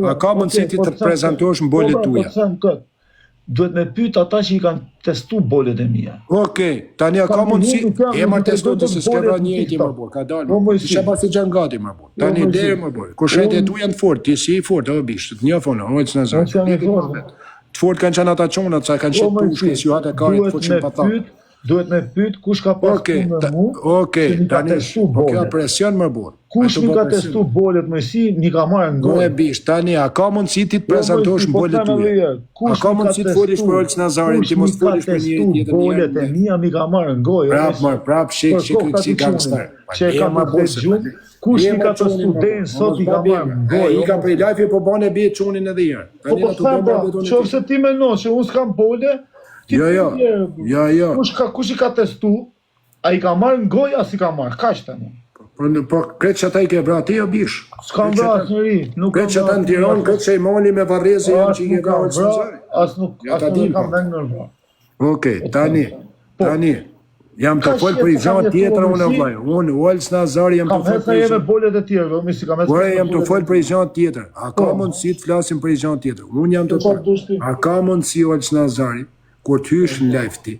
a ka mundësi ti të prezantosh në bolet tuja? Duhet me pyet ata që i kanë testu bolet e mia. Okej, tani a ka mundësi e marr testuar se s'ka vënë njëti më bor, ka dalë. Isha pasi xhan gati më bor. Tani deri më bor. Kushtet e tu janë të fortë, ti si i fortë, o bish, të njofon, ojç na zot. Të fortë kanë qenë ata çunat, sa kanë qenë pushkë, si ata kanë fuqin pa ta. Duhet me pyet kush ka pas punë me mua. Okej, tani po kjo presion më bor. Kush më ka testu bolet më si, mi ka marrë në gojë. Bish, tani a ka mundësi ti të prezantosh në bolet tuaja? A ka mundësi të folish për Olc Nazarin, ti mos folish për një tjetër? Bolet e mia mi ka marrë në gojë. Prap, shik si gangster. Çe ka më bëj gjum. Kush i ka testu den sot i ka marrë në gojë. I ka prej live po bën e bie çunin edhe herë. Tani ato do të bëjë. Nëse ti mendon se unë s'kam bole, Jo. Kush i ka testu? A i ka marrë në gojë, as i ka marrë? Kaq tani. Po kretë që ata i ke bra ti o bish? S'kam bra asnjëri. Kretë që ata në Tiranë, kretë që i moli me varrezi janë që i ke bra Olc Nazari. As nuk kam vend në bra. Okej, tani. Jam të folë për i gjatë tjetër unë e vlaj. Unë, Olc Nazari, jam të folë për i gjatë. Bolet e tjerë, si kam jam të folë për i gjatë tjetër. A ka mundësi të flasim për i gjatë tjetër? Unë jam të folë. A ka mundësi Olc Nazari, kur të hysh në live ti,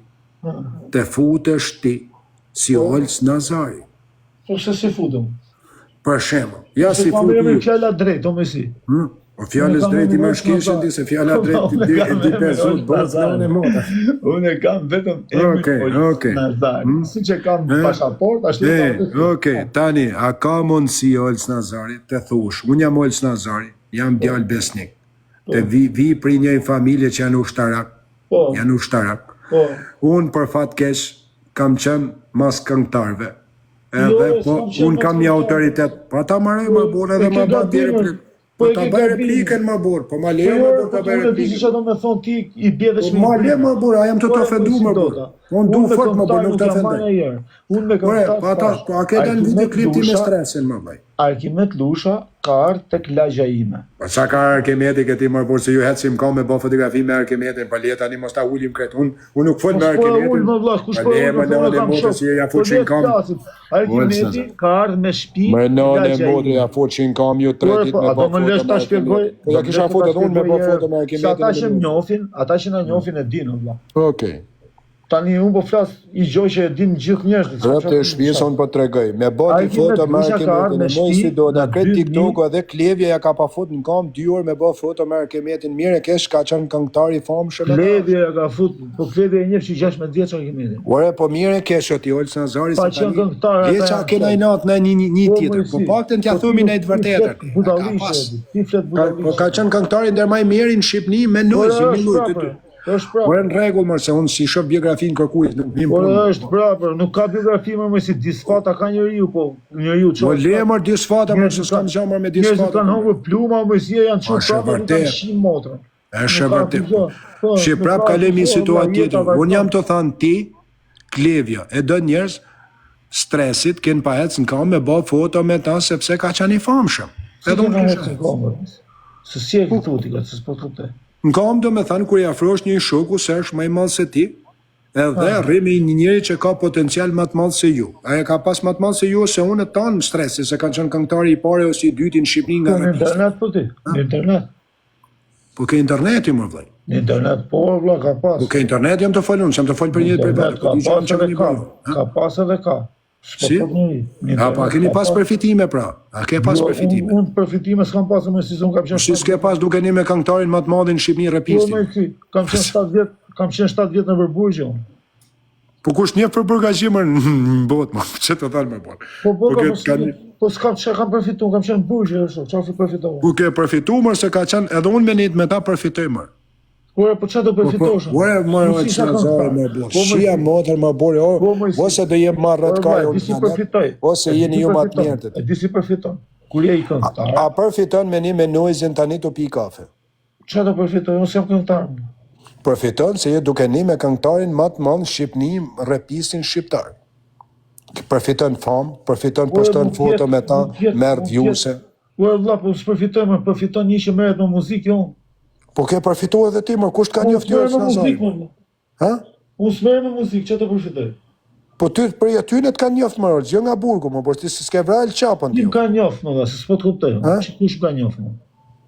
të futesh ti, si Olc Nazari? Po se si futëm? Për shembull, ja si futu. Po me fjala drejt, o me si. Po fjalës drejt i më shkishën ti se fjala drejt di pesë bazën e mota. Unë kam vetëm emrin Olc Nazari. Siç e kam pasaport, ashtu e kam. Okej, tani a ka mundësi Olc Nazari të thush, unë jam Olc Nazari, jam djalë besnik. Të vi për një familje që janë ushtarak. Janë ushtarak. Unë për fat keq kam qenë mas këngëtarve. Edhe po unë kam një autoritet. Pa ta marrë më borë edhe më bëtë djerë për... Po ta bëjë replikën më borë. Po ma le më borë ta bëjë replikën. Po me thonë ti i bje dhe shmi... Ma le më borë, a jam të ofendu më borë. Unë du fort më borë, nuk të ofendaj. Unë me këngëtar... Po a ke dhe në videoklip ti me stresin më bëj. Arkimet Lusha ka ardhë tek lagja ime. Po qa ka Arkimeti këti më borë, se ju hetë si më ka me bo fotografi me Arkimetin, pa le tani mos ta ullim këtë. Unë nuk fol me Arkimetin. Pa le më nële motë si ja fuqin kam. Arkimeti ka ardhë me shpi me nële motë ja fuqin kam ju 3 ditë me bo foto me Arkimetin. Ja kisha foto dhe unë me bo foto me Arkimetin. Ata që na njofin e dinë, vlla. Okej. Tani unë po flas i gjoj që e din gjithë njerëzit. Rrët e shpisa unë po tregoj. Me bati foto me Arkimetin, në mos si do da kretë TikTok-u edhe Klevja ja ka pa fut në kam 2 orë me bë foto me Arkimetin. Mire kesh ka qenë këngëtar i famshëm. Klevja ja ka fut, po Klevja e njeh që 16 vjeç Arkimetin. Ore po mire kesh ti Olc Nazari se tani. Leça kena i natë në një tjetër. Po paktën t'ja thumi në të vërtetën. Po ka qenë këngëtari ndër më i mirë në Shqipëri me nojë, me lujtë. Po në rregull më se unë si shoh biografinë kërkujt, nuk vim. Po është prapë, nuk ka biografi më si disfata ka njeriu, po njeriu çon. Po lemër disfata më se s'kan gjamur me disfata. Njerëzit kanë humbur pluma, më si janë çu prapë në shim motrën. Është vërtet. Si prap kalemi në situatë tjetër. Unë jam të thënë ti, Klevja, e do njerëz stresit kanë pa ecën kam me bë foto me ta sepse ka qenë i famshëm. Edhe unë se si e këtu ti, se s'po kuptoj. Në kam do me thanë, kur i afrosh një shoku se është më i madh se ti, edhe rrimi një njëri që ka potencial më të madh se ju. Ai ka pas më të madh se ju se unë tan stresi se kanë qenë këngëtari i parë ose i dytë në Shqipëri nga në internet po ti. Në internet. Po ke interneti më vllai. Në internet po vlla ka pas. Po ke internet jam të folun, jam të fol për një privat. Ka pas edhe ka. Si? A pa keni pas përfitime pra? A ke pas përfitime? Unë përfitime s'kam pas më si unë kam qenë. Si s'ke pas duke një me këngëtarin më të madhin në Shqipëri rapisti? Po më kam qenë 7 vjet, kam qenë 7 vjet në Burgj. Po kush një për burgazhimër në botë, më që të thalë më borë. Po s'kam që kam përfitu, kam qenë Burgj, që përfitova. Ku ke përfitu mërë se ka qenë, edhe unë me ta përfitoj mërë. Ore, po që do përfitoshë? Ore, mërë Olc Nazari më borë, shia motër më borë, ose do jem marrë rëtkaj, ose jeni ju matë mjertët. E disi përfiton, kur je i këngëtar. A përfiton me një me nojzin tani të pi kafe? Që do përfiton, unë s'jam këngëtar. Përfiton se je duke një me këngëtarin më të madh në Shqipëni, rapistin shqiptar. Përfiton famë, përfiton poston foto me ta, merë vjuse. Ure, vlla, po s'përfiton, përfiton një që merret me muzikë, jo. Po ke përfituar edhe ti, më kusht ka njoftë Olc Nazari? Ha? Unë s'merr me muzikë, që të përfitoj? Po ty për aty ne të kanë njoftë më Olc, jo nga burgu, më por ti s'ke vrarë çapën ti. Ti ka njoftë më, se s'po të kuptoj. Kush ka njoftë më?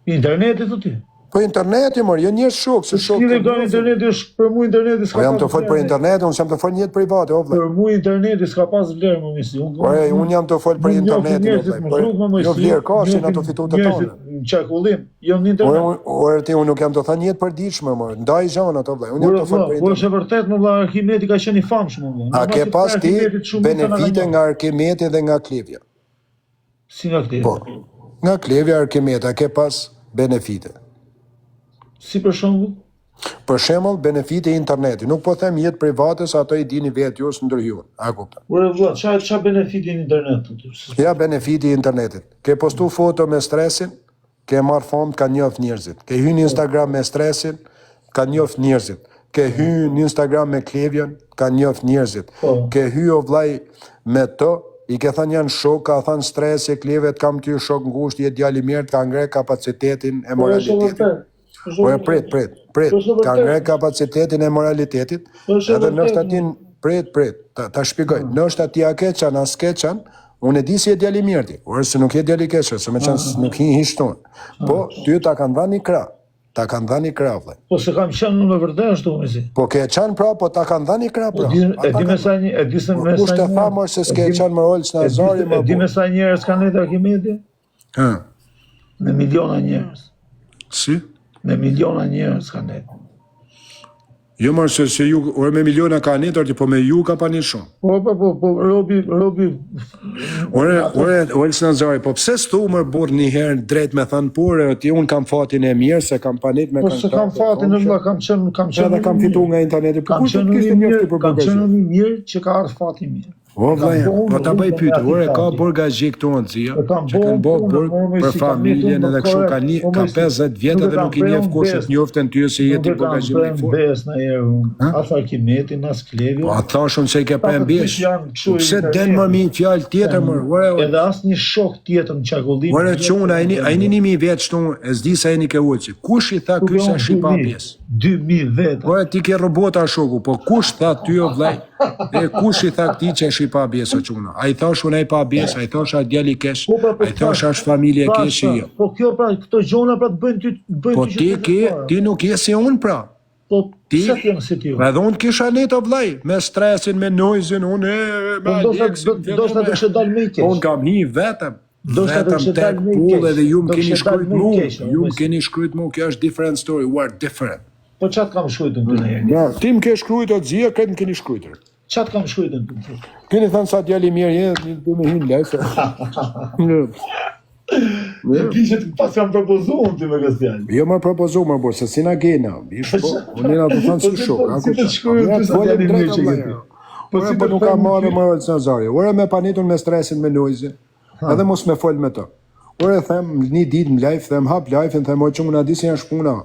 Interneti të ti? Po interneti, mërë, jo njështë shokë, se shokë... Skide ka interneti, është për mu interneti s'ka pas vlerë. Po jam të folë për interneti, unë jam të folë njëtë private, o vle. Për mu interneti s'ka pas vlerë, më misi. Unë jam të folë për interneti, o vle. Jo vlerë ka, që në të fitu të tonë. Qakullim, jam në internet. Orë ti, unë nuk jam të thënë njëtë për diqme, mërë, ndaj zhanat, o vle. Unë jam të folë për internet. Po është e vërtet, më vla, Arkimeti ka qenë i famshëm, më vla. A ke pas ti benefite nga Arkimeti dhe nga Klevja? Si nga Klevja? Po, nga Klevja Arkimeti, a ke pas benefite? Si për shembull? Për shembull, benefiti i internetit. Nuk po them jetë private, sa ato i dini vetë ju së ndërhyun. A kupton? Ure vëlla, ç'a benefiti i internetit? Ja, benefiti i internetit. Ke postu foto me stresin, ke marr fond, ka njoft njerëzit. Ke hyrë në Instagram me stresin, ka njoft njerëzit. Ke hyrë në Instagram me Klevjen, ka njoft njerëzit. Ke hyrë o vllai me to, i ke thënë janë shok, ka thënë stresi, Klevet kam ty shok ngusht, je djali mirë, ka ngre kapacitetin e moralitetit. Po e prit, ka ngre kapacitetin e moralitetit, edhe nështë atin, ta shpikoj, nështë ati a keqan, as keqan, unë e di si e djali mirëti, orë se nuk e djali keqan, se me qanë nuk hi hishton, po ty ta kanë dhani kra, vle. Po se kam qanë në me vërdeshtu, me si. Po ke qanë pra, po ta kanë dhani kra, pra. E di me sa një, Po kushte thamër se s'ke qanë më rollë që në zari, më bu. E di me sa njerës kanë nejtë Arkimeti? Me miliona njerës. Si? Me miliona njerës ka netë. Jo marë se ju, orë me miliona ka netë, po me ju ka pa një shumë. Po, robi... Orë së Nazari, po pse s'tu më borë një herë drejt me thënë pore, ti unë kam fatin e mirë, se kam pa netë me kontakte. Po se kam fatin e vla, kam qenë... Edhe kam fitu nga interneti, po kushtë të kishtë njërti për Kam qenë një mirë që ka ardhë fati mirë. O vlaja, po ta bëj pyte, orë ka burgazhi këtu në dzia, që kanë bërë burg për familjen edhe kështu ka 50 vjetë edhe nuk i njef kushët njoftën ty se jeti burgazhi me i forë. Bes në erë, as Arkimeti, as Klevja. Po atë thashën se i ke për mbesh, pse den më mi fjallë tjetër më, edhe as një shok tjetër në qakullim. Orë quna, a i një mi vetë shtu, e zdi sa e një ke uqë, kush i tha kysa shipa pjesë? 2000 vetë. Orë ti ke robota shoku, po kush tha ty o vlaj? E kush i tha këti që shi pa bjesë o quna? A i thash unë e pa bjesë, a i thash a djeli kesh, a i thash ashtë familje kesh e jo. Po kjo pra, këto gjona pra të bëjnë ty po ti nuk je si unë pra. Po se t'jem si ti unë? Edhe unë kisha netë o vlaj, me stresin, me noizin, unë me aleksin. Do shta të kështë dalë me i kesh. Unë kam hi vetëm tek pull edhe ju më keni shkrujt mu, kjo është different story, we're different. Po qatë kam shkrujtën të në jeni? Ti më ke shkrujt o dzia, këtë më keni shkrujtër. Qatë kam shkrujtën të në? Keni thënë sa djali mirë jenë, du me hinë lefë. E kishet pas kam propozu unë ti me kësë djali. Jo më propozu më bërë, se si na gena. Unë jena të thënë si shokë. Si të shkrujtën të sa djali mirë që jeti? Po nuk ka marë më rëllë së Nazari. Ore me panitun me stresin, me noizin, edhe mos me folë me të. Ore them, një ditë më live, them hap live, them o që më në disi janë shpuna.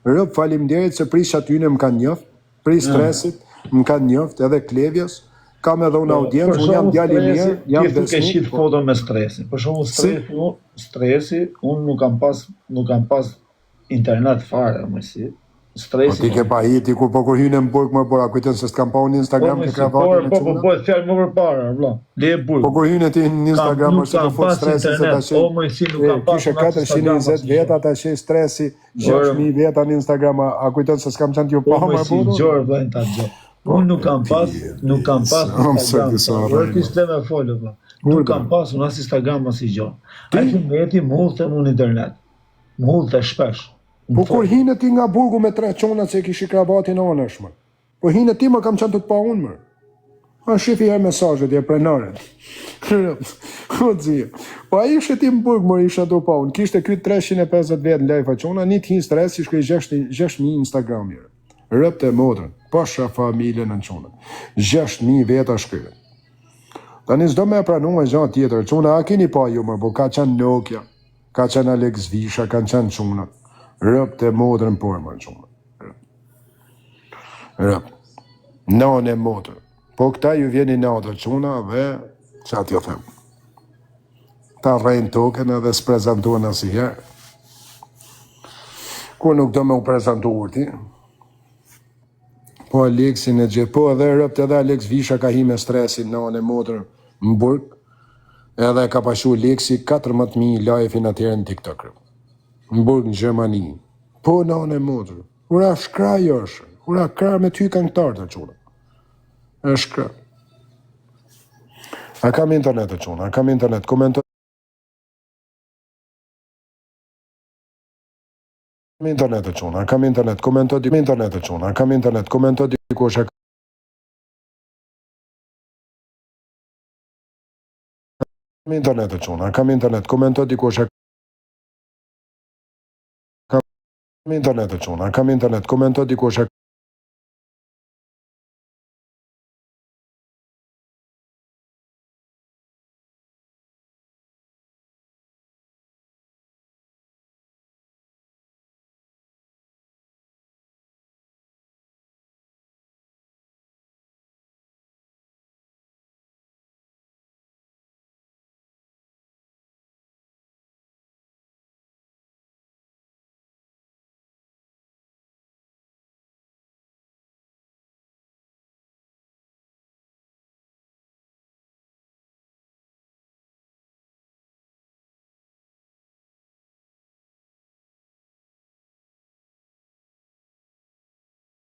Rëp falimderit se prish atyne më kanë njoft, prish stresit më kanë njoft, edhe Klevjes, kam edhe unë audiencë, unë jam djali mirë, jam besnik. Ti ke shqit foto me stresin, për shumë stresi, unë nuk kam pas internet fare, më si. Po ti ke pa hiti, kur hynë në burg më bora, kujtën se s'kam pa unë Instagram ke kravatën e quna? Po, fjallë më për para, vla, le e burg. Po kur hynë ti në Instagram është të fut stresi se ta kishe 420 veta ta shi stresi, 6.000 veta në Instagram, a kujtën se s'kam qënë t'ju pa më bora? Po, më si gjorë, vlajnë ta gjorë. Unë nuk kam pas Instagram, vërë kishtë le me folë, vla. Nuk kam pas, unë as Instagram as i gjorë. Arkimeti mullëte në internet, mullëte shpesh. Po kur hinë ti nga burgu me 3 qonat se kishi kravatin anësh, më. Po hinë ti më kam qënë të të pa unë, më. A shifi her mesajët, je prenarën. O dzia. Po a ishe ti më burgu, më ishe të pa unë. Kishte kyt 350 vetë në lejfa qona, një t'hinë stres, i shkoj 6.000 Instagram jere. Rëp të modrën, pasha familje në qonat. 6.000 veta shkryve. Ta një zdo me pranu me gjatë tjetër, qona, a kini pa ju, më, po ka qenë Nokia, ka qenë Alex Visha, ka qenë qonat. Rëp të modrën por më qëmë. Rëp. Nane e modrën. Po këta ju vjeni natër quna dhe që atë jo them. Ta rejnë token edhe s'prezentuan asë i herë. Kur nuk do me u prezentu urti. Po Aleksin e gjithë. Po edhe rëp të edhe Alex Visha ka hi me stresin nane e modrën më burg. Edhe ka pashu Aleksi 14.000 live-in atjerë në TikTok rëp. në burg në Gjermani. Po nanë e motër. Ura shkraj është. Ura kraj me ty këngëtar të quna. Është kraj. A kam internet të quna, a kam internet, komentoj. Internet të quna, a kam internet, komentoj di internet të quna, a kam internet, komentoj di kush e kam internet të quna, a kam internet, komentoj di kush e kam internet të quna, a kam internet, komentoj di kush e